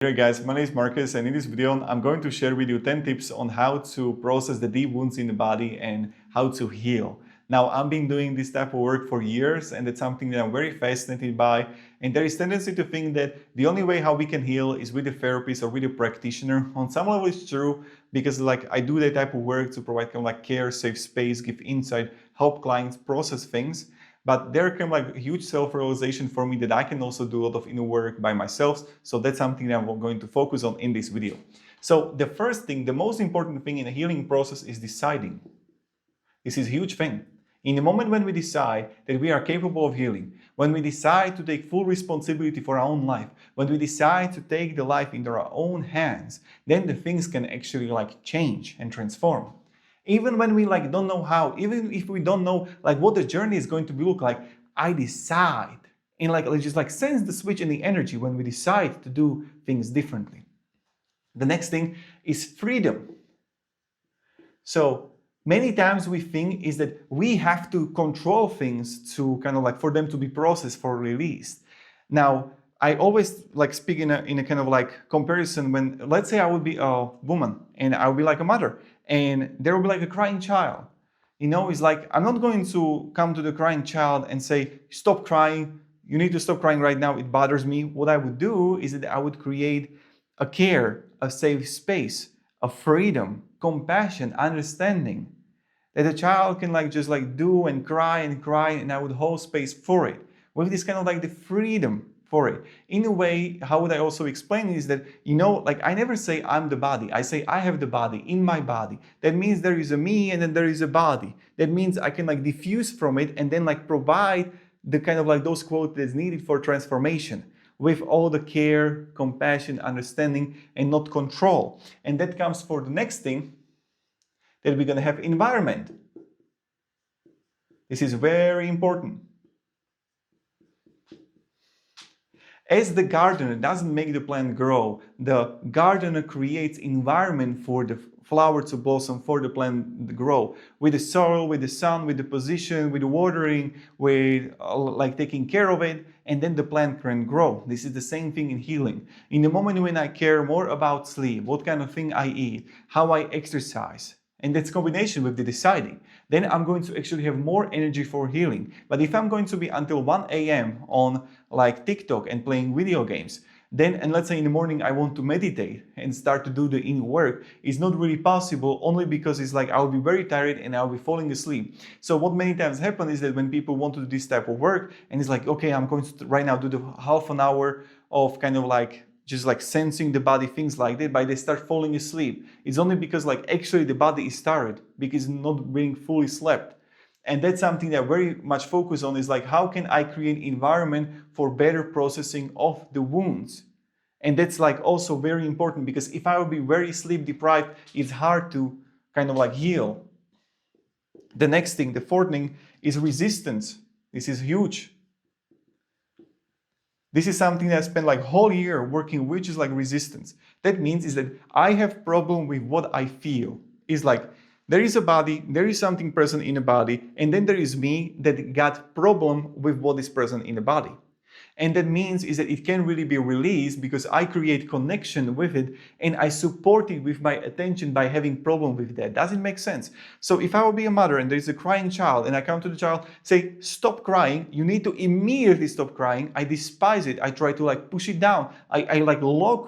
Hey guys, my name is Marcus, and in this video I'm going to share with you 10 tips on how to process the deep wounds in the body and how to heal. Now, I've been doing this type of work for years, and it's something that I'm very fascinated by. And there is tendency to think that the only way how we can heal is with a therapist or with a practitioner. On some level, it's true because I do that type of work to provide care, safe space, give insight, help clients process things. But there came huge self-realization for me that I can also do a lot of inner work by myself. So that's something that I'm going to focus on in this video. So the first thing, the most important thing in a healing process is deciding. This is a huge thing. In the moment when we decide that we are capable of healing, when we decide to take full responsibility for our own life, when we decide to take the life into our own hands, then the things can actually change and transform. Even when we don't know how, even if we don't know what the journey is going to look like, I decide. And let's just sense the switch in the energy when we decide to do things differently. The next thing is freedom. So many times we think is that we have to control things to for them to be processed for release. Now, I always speak in a kind of comparison when, let's say I would be a woman and I would be like a mother and there will be a crying child. It's I'm not going to come to the crying child and say, stop crying, you need to stop crying right now, it bothers me. What I would do is that I would create a care, a safe space, a freedom, compassion, understanding, that the child can just do and cry, and I would hold space for it with this kind of the freedom for it. In a way, how would I also explain it is that, I never say I'm the body. I say I have the body in my body. That means there is a me and then there is a body. That means I can diffuse from it and then provide the kind of those qualities needed for transformation with all the care, compassion, understanding, and not control. And that comes for the next thing, that we're going to have environment. This is very important. As the gardener doesn't make the plant grow, the gardener creates environment for the flower to blossom, for the plant to grow. With the soil, with the sun, with the position, with the watering, with taking care of it, and then the plant can grow. This is the same thing in healing. In the moment when I care more about sleep, what kind of thing I eat, how I exercise, and that's combination with the deciding, then I'm going to actually have more energy for healing. But if I'm going to be until 1 a.m. on TikTok and playing video games, then, and let's say in the morning I want to meditate and start to do the inner work, it's not really possible, only because it's I'll be very tired and I'll be falling asleep. So what many times happens is that when people want to do this type of work and it's okay, I'm going to right now do the half an hour of just sensing the body, things like that, but they start falling asleep. It's only because actually the body is tired because it's not being fully slept. And that's something that I very much focus on is how can I create environment for better processing of the wounds? And that's also very important, because if I will be very sleep deprived, it's hard to heal. The next thing, the fourth thing, is resistance. This is huge. This is something that I spent whole year working, which is resistance. That means is that I have problem with what I feel. It's there is a body, there is something present in the body, and then there is me that got problem with what is present in the body. And that means is that it can really be released because I create connection with it and I support it with my attention by having problem with that. Does it make sense? So if I will be a mother and there is a crying child and I come to the child, say, stop crying, you need to immediately stop crying. I despise it. I try to push it down. I lock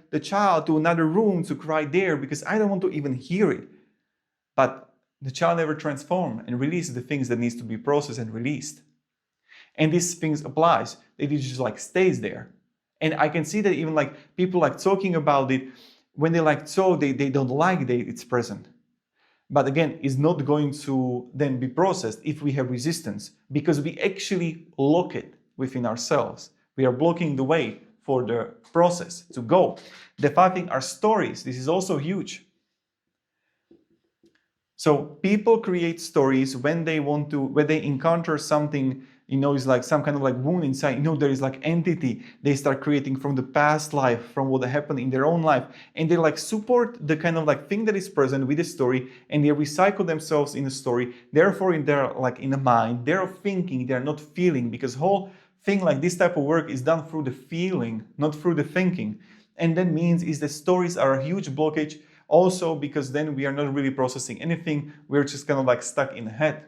the child to another room to cry there because I don't want to even hear it. But the child never transforms and releases the things that needs to be processed and released. And these things applies. It just stays there. And I can see that even people talking about it, when they talk, they don't like that it's present. But again, it's not going to then be processed if we have resistance, because we actually lock it within ourselves. We are blocking the way for the process to go. The five thing are stories. This is also huge. So people create stories when they encounter something, is some kind of wound inside, there is entity they start creating from the past life, from what happened in their own life. And they support the kind of thing that is present with the story, and they recycle themselves in the story. Therefore, in their in the mind, they're thinking, they're not feeling, because whole thing this type of work is done through the feeling, not through the thinking. And that means is that stories are a huge blockage also, because then we are not really processing anything. We're just kind of like stuck in the head.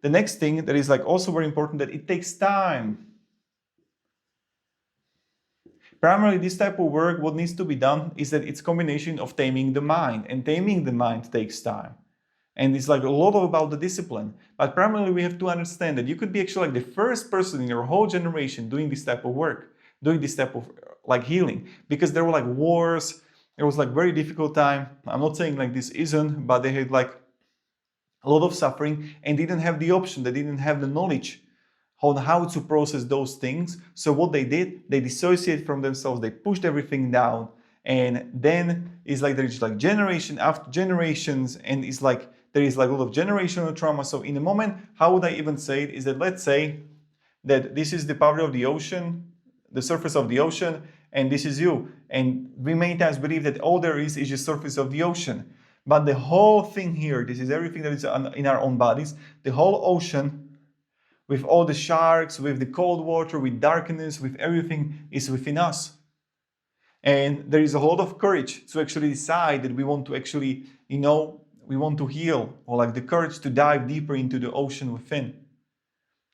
The next thing that is like also very important, that it takes time. Primarily, this type of work, what needs to be done is that it's combination of taming the mind, and taming the mind takes time. And it's like a lot about the discipline. But primarily, we have to understand that you could be actually like the first person in your whole generation doing this type of work, doing this type of like healing, because there were like wars. It was like very difficult time. I'm not saying like this isn't, but they had like a lot of suffering and didn't have the option. They didn't have the knowledge on how to process those things. So what they did, they dissociate from themselves, they pushed everything down, and then it's like there's like generation after generations, and it's like there is like a lot of generational trauma. So in a moment, how would I even say it, is that let's say that this is the power of the ocean, the surface of the ocean, and this is you. And we many times believe that all there is just surface of the ocean. But the whole thing here, this is everything that is in our own bodies, the whole ocean, with all the sharks, with the cold water, with darkness, with everything, is within us. And there is a lot of courage to actually decide that we want to actually, we want to heal, or like the courage to dive deeper into the ocean within.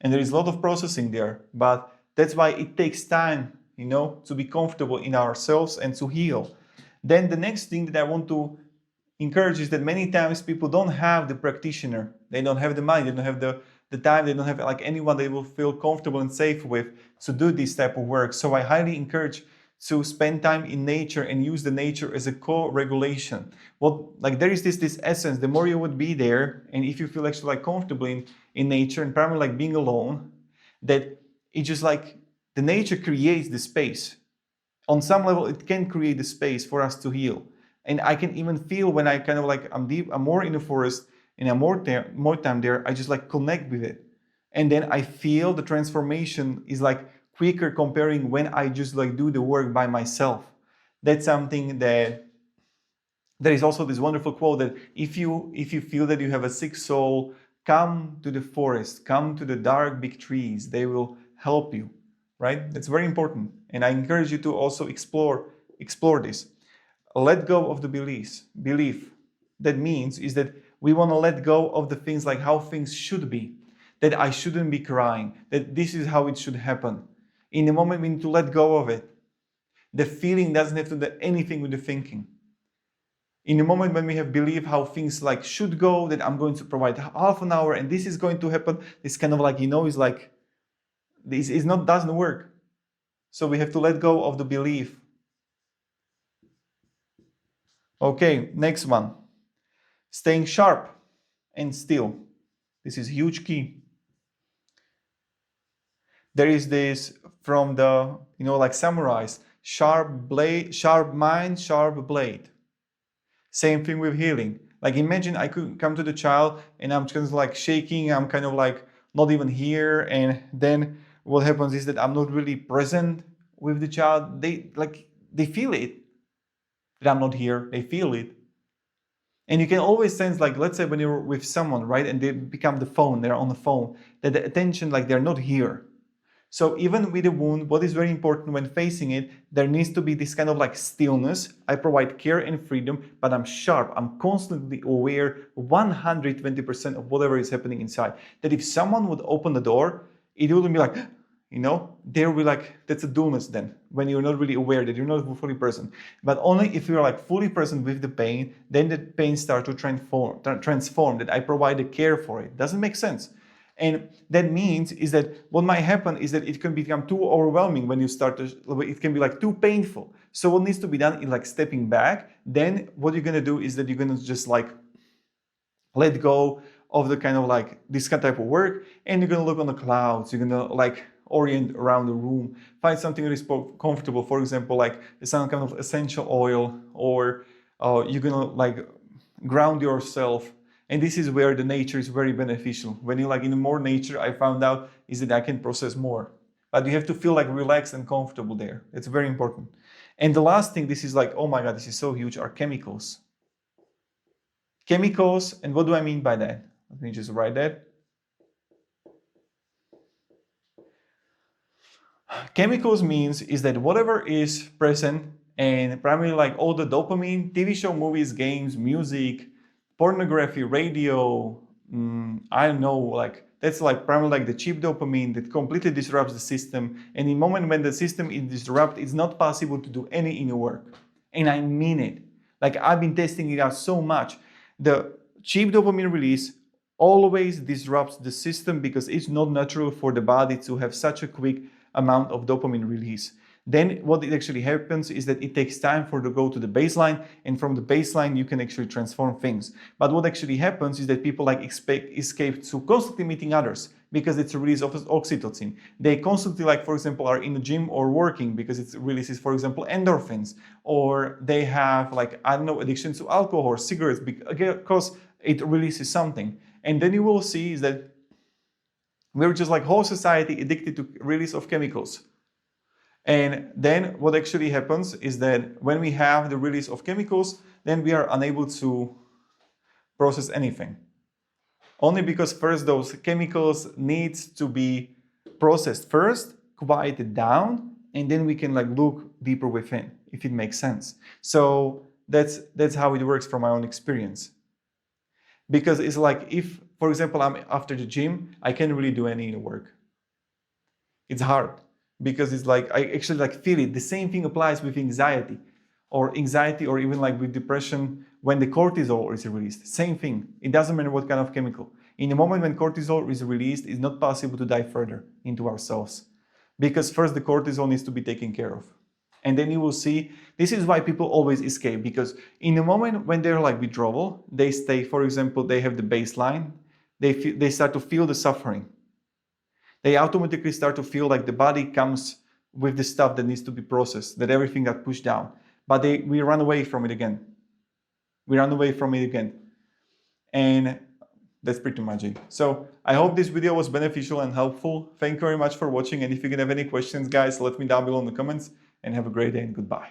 And there is a lot of processing there, but that's why it takes time, to be comfortable in ourselves and to heal. Then the next thing that I want to encourage is that many times people don't have the practitioner, they don't have the money, they don't have the time, they don't have like anyone they will feel comfortable and safe with to do this type of work. So I highly encourage to spend time in nature and use the nature as a co-regulation. Well, like there is this essence, the more you would be there, and if you feel actually like comfortable in nature, and primarily like being alone, that it just like the nature creates the space. On some level, it can create the space for us to heal. And I can even feel when I kind of like, I'm more in the forest and I'm more time there, I just like connect with it. And then I feel the transformation is like quicker comparing when I just like do the work by myself. That's something that there is also this wonderful quote that if you feel that you have a sick soul, come to the forest, come to the dark big trees, they will help you, right? That's very important. And I encourage you to also explore this. Let go of the belief. That means is that we want to let go of the things like how things should be, that I shouldn't be crying, that this is how it should happen. In the moment, we need to let go of it. The feeling doesn't have to do anything with the thinking. In the moment when we have belief how things like should go, that I'm going to provide half an hour and this is going to happen, it's kind of like, is like, this is not, doesn't work. So we have to let go of the belief. Okay, next one. Staying sharp and still. This is huge key. There is this from the, like samurais, sharp mind, sharp blade. Same thing with healing. Like imagine I could come to the child and I'm just like shaking, I'm kind of like not even here, and then what happens is that I'm not really present with the child. They feel it, that I'm not here, they feel it. And you can always sense, like, let's say when you're with someone, right, and they become the phone, they're on the phone, that the attention, like they're not here. So even with a wound, what is very important when facing it, there needs to be this kind of like stillness. I provide care and freedom, but I'm sharp. I'm constantly aware 120% of whatever is happening inside. That if someone would open the door, it wouldn't be like, they will be like, that's a dullness then, when you're not really aware, that you're not fully present. But only if you're like fully present with the pain, then the pain starts to transform, that I provide the care for it. Doesn't make sense. And that means is that what might happen is that it can become too overwhelming when you start to, it can be like too painful. So what needs to be done is like stepping back. Then what you're going to do is that you're going to just like let go of the kind of like this kind of type of work, and you're going to look on the clouds. You're going to like orient around the room, find something that is comfortable. For example, like some kind of essential oil, or you're going to like ground yourself. And this is where the nature is very beneficial. When you're like in more nature, I found out is that I can process more. But you have to feel like relaxed and comfortable there. It's very important. And the last thing, this is like, oh my God, this is so huge, are chemicals. Chemicals, and what do I mean by that? Let me just write that. Chemicals means is that whatever is present And primarily like all the dopamine, TV show, movies, games, music, pornography, radio, I don't know, like that's like primarily like the cheap dopamine that completely disrupts the system. And in the moment when the system is disrupted, it's not possible to do any inner work. And I mean it. Like I've been testing it out so much. The cheap dopamine release always disrupts the system because it's not natural for the body to have such a quick amount of dopamine release. Then what it actually happens is that it takes time for to go to the baseline, and from the baseline you can actually transform things. But what actually happens is that people like escape to constantly meeting others because it's a release of oxytocin. They constantly, like for example, are in the gym or working because it releases, for example, endorphins, or they have like, I don't know, addiction to alcohol or cigarettes because it releases something. And then you will see is that we're just like whole society addicted to release of chemicals. And then what actually happens is that when we have the release of chemicals, then we are unable to process anything. Only because first those chemicals need to be processed first, quieted down, and then we can like look deeper within, if it makes sense. So that's how it works from my own experience. Because it's like if, for example, I'm after the gym, I can't really do any work. It's hard. Because it's like I actually like feel it. The same thing applies with anxiety or even like with depression when the cortisol is released. Same thing. It doesn't matter what kind of chemical. In the moment when cortisol is released, it's not possible to dive further into ourselves because first the cortisol needs to be taken care of. And then you will see, this is why people always escape, because in the moment when they're like withdrawal, they stay, for example, they have the baseline, they start to feel the suffering. They automatically start to feel like the body comes with the stuff that needs to be processed, that everything got pushed down. But we run away from it again. And that's pretty much it. So I hope this video was beneficial and helpful. Thank you very much for watching. And if you can have any questions, guys, let me down below in the comments, and have a great day and goodbye.